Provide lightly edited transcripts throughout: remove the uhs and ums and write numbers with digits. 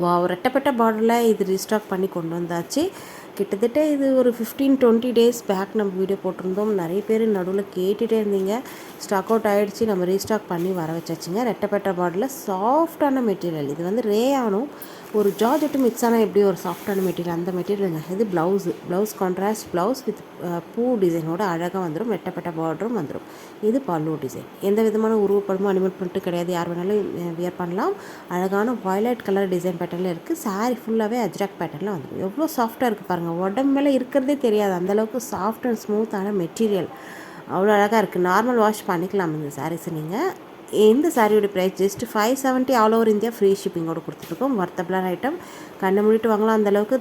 Wow! ரெட்டப்பட்ட பார்டரில் இது restock பண்ணி கொண்டு வந்தாச்சு. கிட்டத்தட்ட இது ஒரு 15-20 டேஸ் பேக் நம்ம வீடியோ போட்டிருந்தோம். நிறைய பேர் நடுவில் கேட்டுகிட்டே இருந்தீங்க. ஸ்டாக் அவுட் ஆகிடுச்சு, நம்ம ரீஸ்டாக் பண்ணி வர வச்சாச்சுங்க. ரெட்டப்பட்ட பார்டரில் சாஃப்டான மெட்டீரியல். இது வந்து ரேயானும் ஒரு ஜார்ஜெட்டு மிக்ஸ் ஆனால் எப்படி ஒரு சாஃப்டான மெட்டீரியல், அந்த மெட்டீரியலுங்க. இது ப்ளவுஸ் கான்ட்ராஸ்ட் ப்ளவுஸ் வித் பூ டிசைனோட அழகாக வந்துடும். ரெட்டப்பட்ட பார்டரும் வந்துடும். இது பல்லு டிசைன். எந்த விதமான உருவப்படமும் அனிமல் பிரிண்ட்டு கிடையாது. யார் வேணாலும் வியர் பண்ணலாம். அழகான வயலட் கலர் டிசைன் பேட்டர்னில் இருக்குது. சாரீ ஃபுல்லாகவே அஜ்ராக் பேட்டர்னில் வந்துடும். எவ்வளோ சாஃப்டாக இருக்குது பாருங்கள். உடம்பு மேலே இருக்கிறதே தெரியாது, அந்தளவுக்கு சாஃப்ட் அண்ட் ஸ்மூத்தான மெட்டீரியல். அவ்வளோ அழகாக இருக்குது. நார்மல் வாஷ் பண்ணிக்கலாம் இந்த சாரீஸை நீங்கள். இந்த சாரியோட price just 570. All over India free ஷிப்பிங்கோடு கொடுத்துருக்கோம். வர்த்தபிளான ஐட்டம், கண்ணை மூடிட்டு வாங்கலாம், அந்தளவுக்கு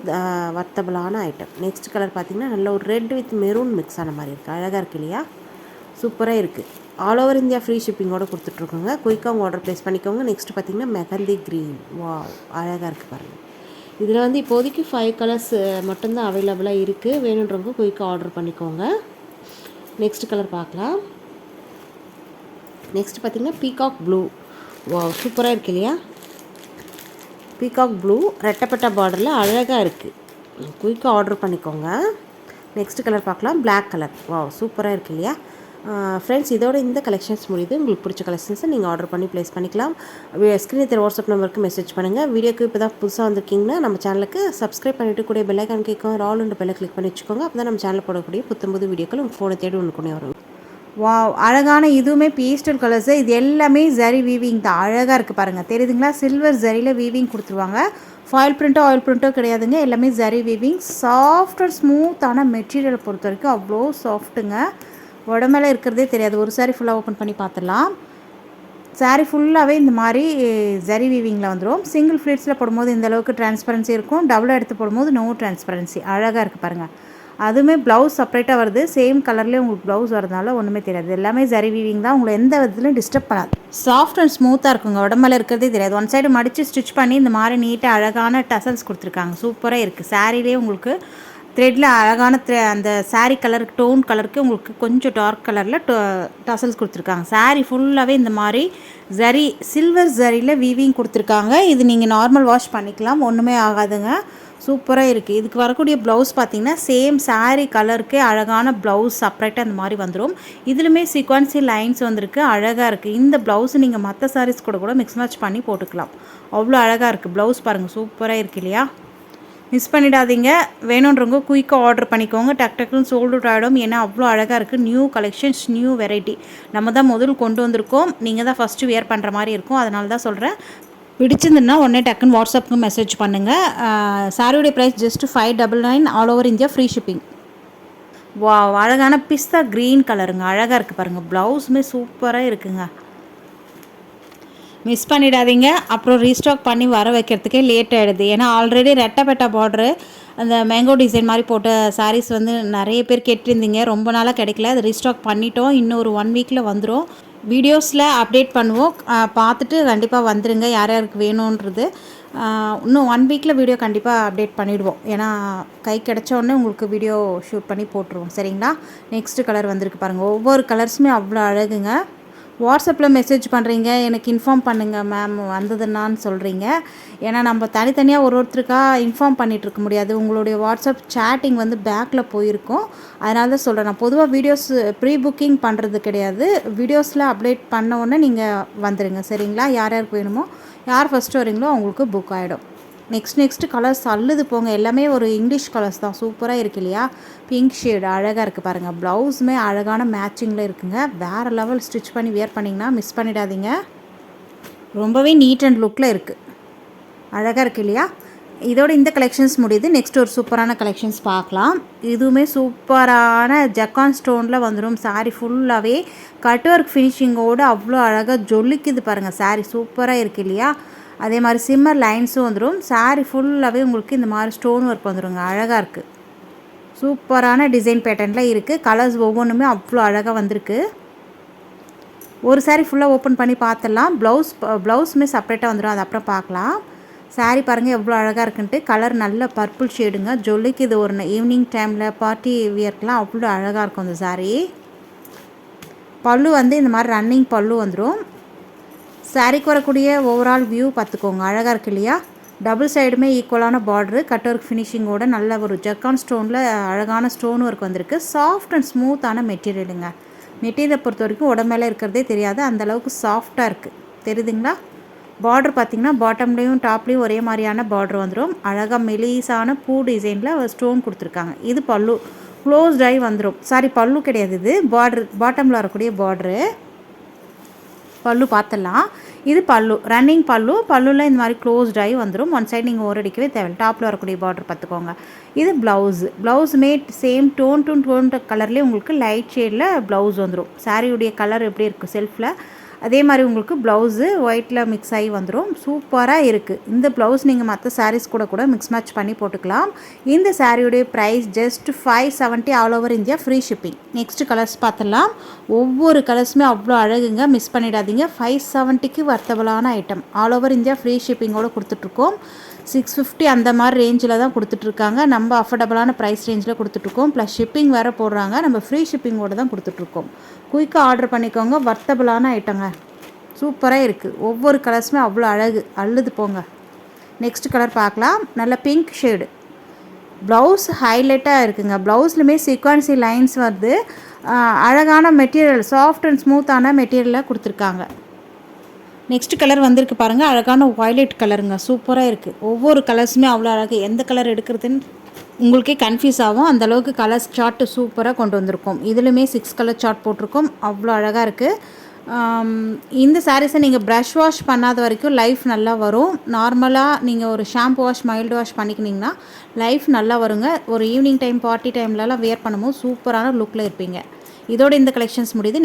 வர்த்தபிளான ஐட்டம். நெக்ஸ்ட் கலர் பார்த்திங்கன்னா நல்ல ஒரு ரெட் வித் மெரூன் மிக்ஸ் ஆன மாதிரி இருக்குது. அழகாக இருக்குது இல்லையா? சூப்பராக இருக்குது. ஆல் ஓவர் இந்தியா ஃப்ரீ ஷிப்பிங்கோடு கொடுத்துட்ருக்கோங்க. குயிக்காக ஆர்டர் ப்ளேஸ் பண்ணிக்கோங்க. நெக்ஸ்ட் பார்த்திங்கன்னா மெகந்தி க்ரீன். வா, அழகாக இருக்குது பாருங்கள். இதில் வந்து இப்போதைக்கு 5 கலர்ஸ் மட்டும்தான் அவைலபிளாக இருக்குது. வேணுன்றவங்க குயிக்காக ஆர்டர் பண்ணிக்கோங்க. நெக்ஸ்ட் கலர் பார்க்கலாம். நெக்ஸ்ட் பார்த்திங்கன்னா பீகாக் ப்ளூ. வா, சூப்பராக இருக்குது இல்லையா? பீகாக் ப்ளூ ரெட்டப்பட்ட பார்டரில் அழகாக இருக்குது. குயிக்காக ஆர்டர் பண்ணிக்கோங்க. நெக்ஸ்ட் கலர் பார்க்கலாம். Black colour. வா, சூப்பராக இருக்குது இல்லையா? ஃப்ரெண்ட்ஸ், இதோட இந்த கலெக்ஷன்ஸ் முடியுது. உங்களுக்கு பிடிச்ச கலெக்ஷன்ஸை நீங்கள் ஆர்டர் பண்ணி ப்ளேஸ் பண்ணிக்கலாம். ஸ்க்ரீனில் தெரிய வாட்ஸ்அப் நம்பருக்கு மெசேஜ் பண்ணுங்கள். வீடியோக்கு இப்போ தான் புதுசாக வந்திருக்கீங்கன்னா நம்ம சேனலுக்கு சப்ஸ்கிரைப் பண்ணிவிட்டு கூட பெல் ஐக்கான் கேட்கும் ஆல் அண்ட் பெல்லை கிளிக் பண்ணி வச்சுக்கோங்க. அப்போ தான் நம்ம சேனல் போடக்கூடிய புத்தம்புது வீடியோக்கள் உங்கள் ஃபோனை தேடி ஒன்று கொண்டு வரும். வாவ், அழகான இதுவுமே பேஸ்டல் கலர்ஸு. இது எல்லாமே ஜரி வீவிங் தான். அழகாக இருக்குது பாருங்கள். தெரியுதுங்களா? சில்வர் ஜரியில் வீவிங் கொடுத்துருவாங்க. ஃபாயில் பிரிண்ட்டோ ஆயில் பிரிண்ட்டோ கிடையாதுங்க. எல்லாமே ஜரி வீவிங். சாஃப்ட் அண்ட் ஸ்மூத்தான மெட்டீரியலை பொறுத்த வரைக்கும் அவ்வளோ சாஃப்ட்டுங்க. உடம்பேல இருக்கிறதே தெரியாது. ஒரு சாரி ஃபுல்லாக ஓப்பன் பண்ணி பார்த்துடலாம். சாரீ ஃபுல்லாகவே இந்த மாதிரி ஜரி வீவிங்கில் வந்துடும். சிங்கிள் ஃப்ளீட்ஸில் போடும்போது இந்த அளவுக்கு டிரான்ஸ்பரன்சி இருக்கும். டபுளாக எடுத்து போடும்போது நோ டிரான்ஸ்பரன்சி. அழகாக இருக்குது பாருங்கள். அதுவுமே ப்ளவுஸ் செப்பரேட்டாக வருது. சேம் கலர்லேயே உங்களுக்கு ப்ளவுஸ் வரதுனால ஒன்றுமே தெரியாது. எல்லாமே ஜரி வீவிங் தான். உங்களை எந்த விதத்துலையும் டிஸ்டர்ப் பண்ணாது. சாஃப்ட் அண்ட் ஸ்மூத்தாக இருக்குங்க. உடம்புல இருக்கிறதே தெரியாது. ஒன் சைடு மடித்து ஸ்டிச் பண்ணி இந்த மாதிரி நீட்டாக அழகான டசல்ஸ் கொடுத்துருக்காங்க. சூப்பராக இருக்குது. சாரீலே உங்களுக்கு த்ரெட்டில் அழகான அந்த சாரீ கலருக்கு டோன் கலருக்கு உங்களுக்கு கொஞ்சம் டார்க் கலரில் டசல்ஸ் கொடுத்துருக்காங்க. சாரீ ஃபுல்லாகவே இந்த மாதிரி ஜரி சில்வர் ஜரியில் வீவிங் கொடுத்துருக்காங்க. இது நீங்கள் நார்மல் வாஷ் பண்ணிக்கலாம், ஒன்றுமே ஆகாதுங்க. சூப்பராக இருக்குது. இதுக்கு வரக்கூடிய ப்ளவுஸ் பார்த்திங்கன்னா சேம் சாரீ கலருக்கே அழகான ப்ளவுஸ் செப்பரேட்டாக இந்த மாதிரி வந்துடும். இதுலையுமே சீக்வன்சி லைன்ஸ் வந்திருக்கு. அழகாக இருக்குது. இந்த ப்ளவுஸ் நீங்கள் மற்ற சாரீஸ் கூட மிக்ஸ் மேட்ச் பண்ணி போட்டுக்கலாம். அவ்வளோ அழகாக இருக்குது. ப்ளவுஸ் பாருங்கள், சூப்பராக இருக்குது இல்லையா? மிஸ் பண்ணிடாதீங்க. வேணுன்றவங்க குயிக்காக ஆர்டர் பண்ணிக்கோங்க. டக்குன்னு சோல்ட் அவுட் ஆகிடும். ஏன்னா அவ்வளோ அழகாக இருக்குது. New collections, new variety. நம்ம தான் முதல் கொண்டு வந்திருக்கோம். நீங்கள் தான் ஃபஸ்ட்டு வியர் பண்ணுற மாதிரி இருக்கும். அதனால தான் சொல்கிறேன். பிடிச்சிருந்துன்னா உடனே டக்குன்னு வாட்ஸ்அப்புக்கு மெசேஜ் பண்ணுங்கள். சாரியோடைய price just 599. All over India free shipping. வா, அழகான பிஸ்தா க்ரீன் கலருங்க. அழகாக இருக்குது பாருங்கள். ப்ளவுஸுமே சூப்பராக இருக்குங்க. மிஸ் பண்ணிடாதீங்க. அப்புறம் ரீஸ்டாக் பண்ணி வர வைக்கிறதுக்கே லேட் ஆகிடுது. ஏன்னா ஆல்ரெடி ரெட்டப்பட்ட பார்டரு அந்த மேங்கோ டிசைன் மாதிரி போட்ட சாரீஸ் வந்து நிறைய பேர் கேட்டிருந்தீங்க. ரொம்ப நாளாக கிடைக்கல. அது ரீஸ்டாக் பண்ணிட்டோம். இன்னும் ஒரு 1 வீக்கில் வந்துடும். வீடியோஸில் அப்டேட் பண்ணுவோம். பார்த்துட்டு கண்டிப்பாக வந்துடுங்க யார் யாருக்கு வேணுன்றது. இன்னும் 1 வீக்கில் வீடியோ கண்டிப்பாக அப்டேட் பண்ணிவிடுவோம். ஏன்னா கை கிடச்சோடனே உங்களுக்கு வீடியோ ஷூட் பண்ணி போட்டுருவோம். சரிங்களா? நெக்ஸ்ட்டு கலர் வந்திருக்கு பாருங்கள். ஒவ்வொரு கலர்ஸுமே அவ்வளோ அழகுங்க. வாட்ஸ்அப்பில் மெசேஜ் பண்ணுறீங்க, எனக்கு இன்ஃபார்ம் பண்ணுங்கள் மேம் வந்ததுன்னான்னு சொல்கிறீங்க. ஏன்னா நம்ம தனித்தனியாக ஒருத்தருக்காக இன்ஃபார்ம் பண்ணிகிட்ருக்க முடியாது. உங்களுடைய வாட்ஸ்அப் சேட்டிங் வந்து பேக்கில் போயிருக்கும். அதனால தான் சொல்கிறேன். நான் பொதுவாக வீடியோஸ் ப்ரீ புக்கிங் பண்ணுறது கிடையாது. வீடியோஸில் அப்டேட் பண்ண உடனே நீங்கள் வந்துடுங்க. சரிங்களா? யார் யாருக்கு வேணுமோ, யார் ஃபஸ்ட்டு வரீங்களோ அவங்களுக்கு புக் ஆகிடும். நெக்ஸ்ட்டு கலர்ஸ் அள்ளுது போங்க. எல்லாமே ஒரு இங்கிலீஷ் கலர்ஸ் தான். சூப்பராக இருக்குது இல்லையா? பிங்க் ஷேடு அழகாக இருக்குது பாருங்கள். ப்ளவுஸுமே அழகான மேட்சிங்கில் இருக்குங்க. வேறு லெவல் ஸ்டிச் பண்ணி வியர் பண்ணிங்கன்னா மிஸ் பண்ணிடாதீங்க. ரொம்பவே நீட் அண்ட் லுக்கில் இருக்குது. அழகாக இருக்குது இல்லையா? இதோட இந்த கலெக்ஷன்ஸ் முடியுது. நெக்ஸ்ட் ஒரு சூப்பரான கலெக்ஷன்ஸ் பார்க்கலாம். இதுவுமே சூப்பரான ஜக்கான் ஸ்டோனில் வந்துடும். சாரீ ஃபுல்லாகவே கட் ஒர்க் ஃபினிஷிங்கோடு அவ்வளோ அழகாக ஜொலிக்குது பாருங்கள். சாரீ சூப்பராக இருக்குது இல்லையா? அதே மாதிரி சிம்மர் லைன்ஸும் வந்துடும். சாரீ ஃபுல்லாகவே உங்களுக்கு இந்த மாதிரி ஸ்டோன் ஒர்க் வந்துடுங்க. அழகாக இருக்குது. சூப்பரான டிசைன் பேட்டர்னில் இருக்குது. கலர்ஸ் ஒவ்வொன்றுமே அவ்வளோ அழகாக வந்திருக்கு. ஒரு சாரீ ஃபுல்லாக ஓப்பன் பண்ணி பார்த்துடலாம். ப்ளவுஸுமே செப்பரேட்டாக வந்துடும். அது அப்புறம் பார்க்கலாம். சாரீ பாருங்கள் எவ்வளோ அழகாக இருக்குன்ட்டு. கலர் நல்ல பர்பிள் ஷேடுங்க. ஜொல்லிக்கு இது ஒரு ஈவினிங் டைமில் பார்ட்டி வியர்க்கெலாம் அவ்வளோ அழகாக இருக்கும் இந்த சாரீ. பல்லு வந்து இந்த மாதிரி ரன்னிங் பல்லு வந்துடும். சாரீக்கு வரக்கூடிய ஓவரால் வியூ பார்த்துக்கோங்க. அழகாக இருக்குது இல்லையா? டபுள் சைடுமே ஈக்குவலான பார்டரு, கட் ஒர்க் ஃபினிஷிங்கோட நல்ல ஒரு ஜக்கான் ஸ்டோனில் அழகான ஸ்டோன் ஒர்க் வந்திருக்கு. சாஃப்ட் அண்ட் ஸ்மூத்தான மெட்டீரியலுங்க. மெட்டீரியலை பொறுத்த வரைக்கும் உடம்பேல இருக்கிறதே தெரியாது, அந்தளவுக்கு சாஃப்டாக இருக்குது. தெரியுதுங்களா? பார்டர் பார்த்திங்கன்னா பாட்டம்லேயும் டாப்லேயும் ஒரே மாதிரியான பார்டர் வந்துடும். அழகாக மெலிசான பூ டிசைனில் ஸ்டோன் கொடுத்துருக்காங்க. இது பல்லு க்ளோஸ்ட் ஆகி வந்துடும். சாரி, பல்லு கிடையாது, இது பார்டர், பாட்டமில் வரக்கூடிய பார்டரு. பல்லு பார்த்துடலாம். இது பல்லு, ரன்னிங் பல்லு. பல்லுவில் இந்த மாதிரி க்ளோஸ்ட் ஆகி வந்துடும். ஒன் சைடு நீங்கள் ஓரடிக்கவே தேவை. டாப்பில் வரக்கூடிய பார்டர் பார்த்துக்கோங்க. இது ப்ளவுஸுமே சேம் டோன் டு டோன் கலர்லேயே உங்களுக்கு லைட் ஷேடில் ப்ளவுஸ் வந்துடும். சாரியுடைய கலர் எப்படி இருக்குது செல்ஃபில், அதே மாதிரி உங்களுக்கு ப்ளவுஸு ஒயிட்டில் மிக்ஸ் ஆகி வந்துடும். சூப்பராக இருக்குது. இந்த ப்ளவுஸ் நீங்கள் மற்ற சாரீஸ் கூட மிக்ஸ் மேட்ச் பண்ணி போட்டுக்கலாம். இந்த சாரியுடைய price just 570 all over India, free shipping. Next colours பார்த்துடலாம். ஒவ்வொரு கலர்ஸுமே அவ்வளோ அழகுங்க, மிஸ் பண்ணிடாதீங்க. 570க்கு வர்த்தபலான item. All over India free ஷிப்பிங்கோடு கொடுத்துட்ருக்கோம். 650 அந்த மாதிரி ரேஞ்சில் தான் கொடுத்துட்ருக்காங்க. நம்ம அஃபோர்டபுளான ப்ரைஸ் ரேஞ்சில் கொடுத்துட்ருக்கோம். ப்ளஸ் ஷிப்பிங் வேறு போடுறாங்க. நம்ம ஃப்ரீ ஷிப்பிங்கோடு தான் கொடுத்துட்ருக்கோம். குயிக்காக ஆர்டர் பண்ணிக்கோங்க. வர்த்தபுளான ஐட்டங்க, சூப்பராக இருக்குது. ஒவ்வொரு கலர்ஸுமே அவ்வளோ அழகு, அள்ளுது போங்க. நெக்ஸ்ட் கலர் பார்க்கலாம். நல்ல பிங்க் ஷேடு. ப்ளவுஸ் ஹைலைட்டாக இருக்குங்க. ப்ளவுஸ்லுமே சீக்வன்சி லைன்ஸ் வருது. அழகான மெட்டீரியல், சாஃப்ட் அண்ட் ஸ்மூத்தான மெட்டீரியலாக கொடுத்துருக்காங்க. நெக்ஸ்ட் கலர் வந்திருக்கு பாருங்கள், அழகான வயலட் கலருங்க. சூப்பராக இருக்குது. ஒவ்வொரு கலர்ஸுமே அவ்வளோ அழகு. எந்த கலர் எடுக்கிறதுன்னு உங்களுக்கே கன்ஃபியூஸ் ஆகும். அந்தளவுக்கு கலர்ஸ் சார்ட்டு சூப்பராக கொண்டு வந்திருக்கோம். இதுலையுமே 6 கலர் சார்ட் போட்டிருக்கோம். அவ்வளோ அழகாக இருக்குது. இந்த சாரீஸை நீங்கள் ப்ரஷ் வாஷ் பண்ணாத வரைக்கும் லைஃப் நல்லா வரும். நார்மலாக நீங்கள் ஒரு ஷாம்பு வாஷ், மைல்டு வாஷ் பண்ணிக்கினீங்கன்னா லைஃப் நல்லா வருங்க. ஒரு ஈவினிங் டைம், பார்ட்டி டைம்லலாம் வேர் பண்ணும்போது சூப்பரான லுக்கில் இருப்பீங்க. இதோட இந்த கலெக்ஷன்ஸ் முடியுது.